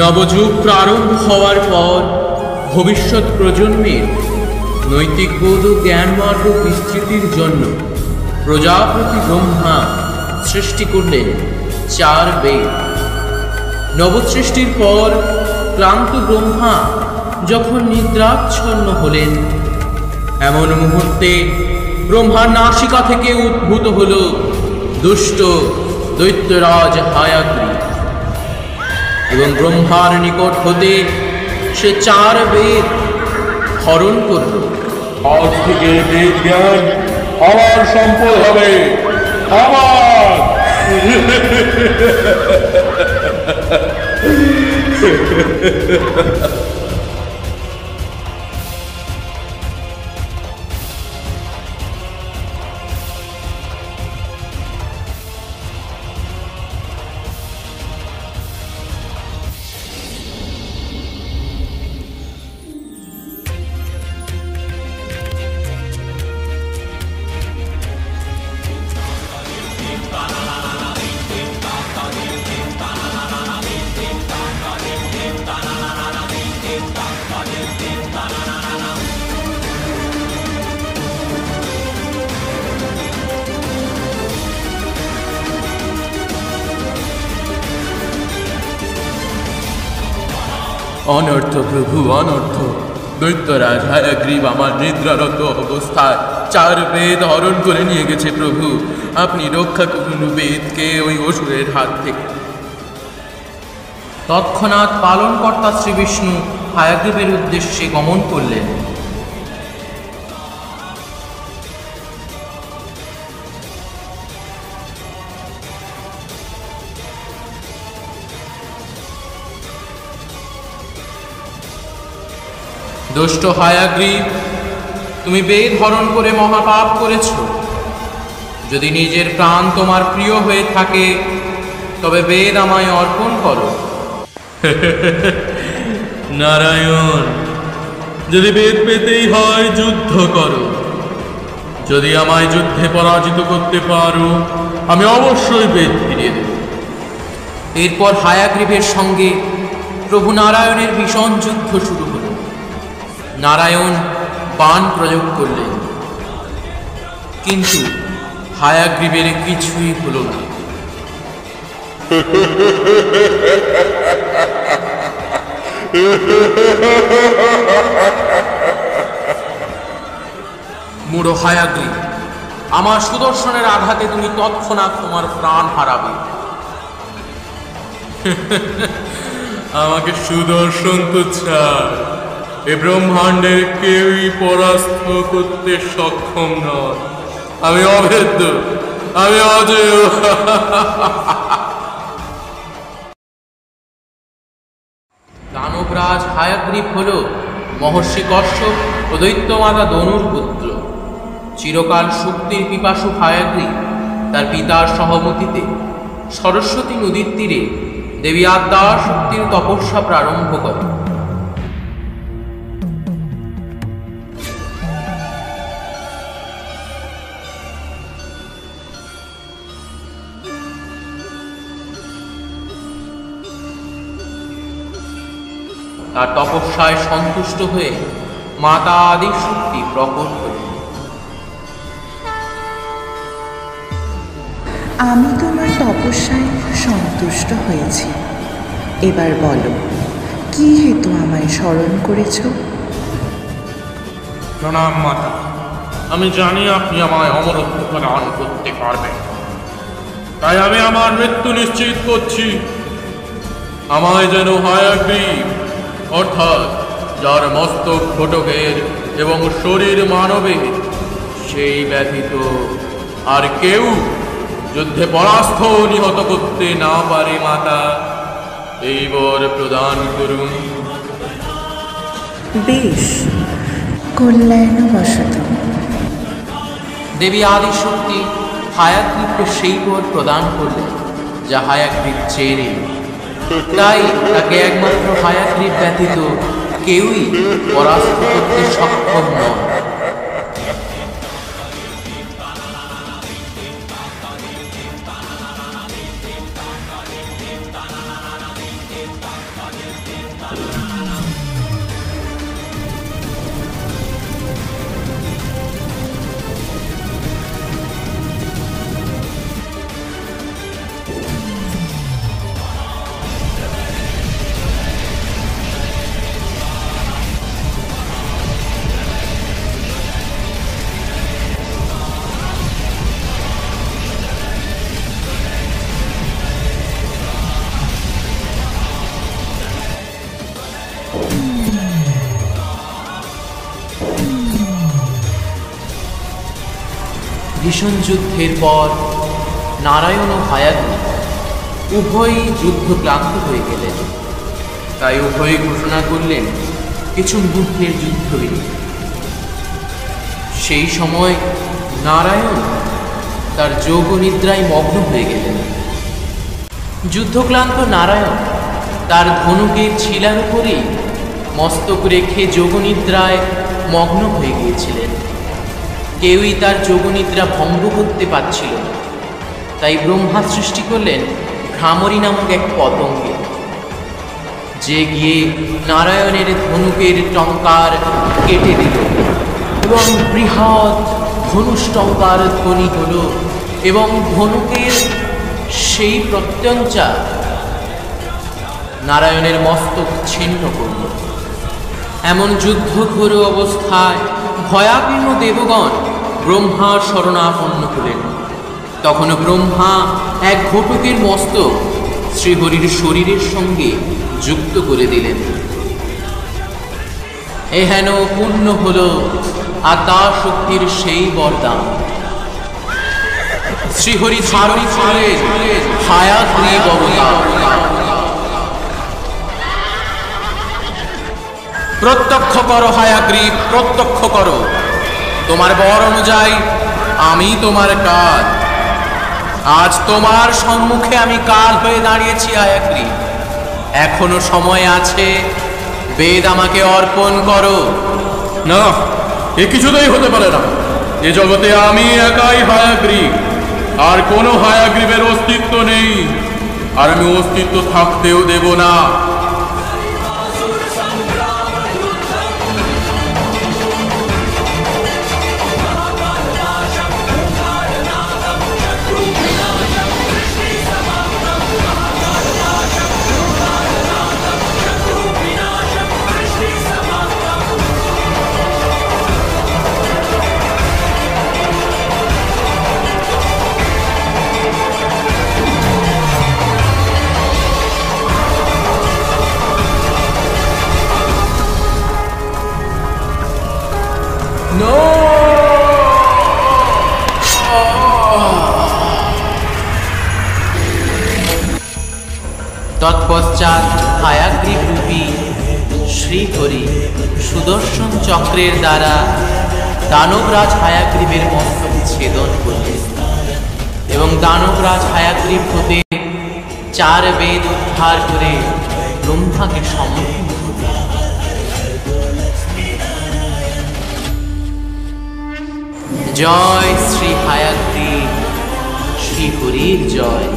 নবযুগ প্রারম্ভ হওয়ার পর ভবিষ্যৎ প্রজন্মের নৈতিক বোধ ও জ্ঞানমার্গ বিস্তৃতির জন্য প্রজাপতি ব্রহ্মা সৃষ্টি করলেন 4 বেদ। নবসৃষ্টির পর ক্লান্ত ব্রহ্মা যখন নিদ্রাচ্ছন্ন হলেন, এমন মুহূর্তে ব্রহ্মার নাসিকা থেকে উদ্ভূত হল দুষ্ট দৈত্যরাজ হায়াগ্রীব এবং ব্রহ্মার নিকট হতে সে 4 বেদ হরণ করল। আজ থেকে বেদ জ্ঞান আমার সম্পদ হবে, আমার। অনর্থ প্রভু, অনর্থ। দৈত্যরাজ হায়াগ্রীব আমার নিদ্রারত অবস্থায় 4 বেদ হরণ করে নিয়ে গেছে প্রভু। আপনি রক্ষা করুন বেদকে ওই অসুরের হাত থেকে। তৎক্ষণাৎ পালনকর্তা শ্রী বিষ্ণু হায়াগ্রীবের উদ্দেশ্যে গমন করলেন। দুষ্ট হায়াগ্রীব, তুমি বেদ হরণ করে মহাপাপ করেছ। যদি নিজের প্রাণ তোমার প্রিয় হয়ে থাকে তবে বেদ আমায় অর্পণ করো। নারায়ণ, যদি বেদ পেতেই হয় যুদ্ধ করো। যদি আমায় যুদ্ধে পরাজিত করতে পারো আমি অবশ্যই বেদ ফিরিয়ে দেব। এরপর হায়াগ্রীবের সঙ্গে প্রভু নারায়ণের ভীষণ যুদ্ধ শুরু হল। নারায়ণ বাণ প্রয়োগ করলেন, কিন্তু হায়াগ্রীবের কিছুই হল না। মূঢ় হায়াগ্রীব, আমার সুদর্শনের আঘাতে তুমি তৎক্ষণাৎ তোমার প্রাণ হারাবে। আমাকে সুদর্শন তো ছাড়, এ ব্রহ্মাণ্ডের কেউই পরাস্ত করতে সক্ষম নয়। আমি অভেদ্য, আমি অজেয়। দানবরাজ হায়াগ্রীব হল মহর্ষি কশ্যপ ও দৈত্যমাতা দনুর পুত্র। চিরকাল শক্তির পিপাসু হায়াগ্রীব তার পিতার সহমতিতে সরস্বতী নদীর তীরে দেবী আদ্যা শক্তির তপস্যা প্রারম্ভ করে। তার তপস্যায় সন্তুষ্ট হয়ে মাতা আদি শক্তি প্রকট হলেন। আমি তোমার তপস্যায় সন্তুষ্ট হয়েছি। এবার বলো, কি হেতু আমায় স্মরণ করেছ? প্রণাম মাতা। আমি জানি আপনি আমায় অমরত্ব প্রদান করতে পারবেন, তাই আমি আমার মৃত্যু নিশ্চিত করছি। আমায় যেন হায়াগ্রীব, অর্থাৎ যার মস্তক ঘটকের এবং শরীর মানবের, সেই ব্যতীত আর কেউ যুদ্ধে পরাস্ত নিহত করতে না পারে মাতা, এই বর প্রদান করুন। বেশ, কল্যাণবশত। দেবী আদি শক্তি হায়াগ্রীবকে সেই বর প্রদান করলেন যা হায়াগ্রীব চেয়ে। তাই তাকে একমাত্র হায়াগ্রীব ব্যতীত কেউই পরাস্ত করতে সক্ষম নয়। ভীষণ যুদ্ধের পর নারায়ণ ও হায়াগ্রী উভয়ই যুদ্ধক্লান্ত হয়ে গেলেন। তাই উভয়ই ঘোষণা করলেন কিছু মুহূর্তের যুদ্ধবিরতি। সেই সময় নারায়ণ তার যোগনিদ্রায় মগ্ন হয়ে গেলেন। যুদ্ধক্লান্ত নারায়ণ তার ধনুকের ছিলার উপরেই মস্তক রেখে যোগনিদ্রায় মগ্ন হয়ে গিয়েছিলেন। কেউই তার যোগনিদ্রা ভঙ্গ করতে পারছিল না। তাই ব্রহ্মা সৃষ্টি করলেন ভ্রামরী নামক এক পতঙ্গে, যে গিয়ে নারায়ণের ধনুকের টঙ্কার কেটে দিল এবং বৃহৎ ধনুষ্টঙ্কার ধ্বনি হল এবং ধনুকের সেই প্রত্যঞ্চা নারায়ণের মস্তক ছিন্ন করল। এমন যুদ্ধঘোর অবস্থায় ভয়াকীর্ণ দেবগণ ব্রহ্মার শরণাপন্ন হলেন। তখন ব্রহ্মা এক ঘটকের মস্তক শ্রীহরির শরীরের সঙ্গে যুক্ত করে দিলেন। এহেন পূর্ণ হল আত্মাশক্তির সেই বরদান। শ্রীহরি ধারণ করে হায়াগ্রীব অবতার। প্রত্যক্ষ করো হায়াগ্রীব, প্রত্যক্ষ করো। তোমার বর অনুযায়ী আমি তোমার কাল। আজ তোমার সম্মুখে আমি কাল হয়ে দাঁড়িয়েছি হায়াগ্রীব। এখনো সময় আছে, বেদ আমাকে অর্পণ করো। না, এ কিছুতেই হতে পারে না। এ জগতে আমি একাই হায়াগ্রীব, আর কোনো হায়াগ্রীবের অস্তিত্ব নেই, আর আমি অস্তিত্ব থাকতেও দেব না। তৎপশ্চাৎ হায়াগ্রীব রূপী শ্রীহরি সুদর্শন চক্রের দ্বারা দানবরাজ হায়াগ্রীবের মস্তক ছেদন করলেন এবং দানবরাজ হায়াগ্রীব হতে 4 বেদ উদ্ধার করে ব্রহ্মাকে সমর্পণ করলেন। জয় শ্রী হায়াগ্রীব, শ্রীহরির জয়।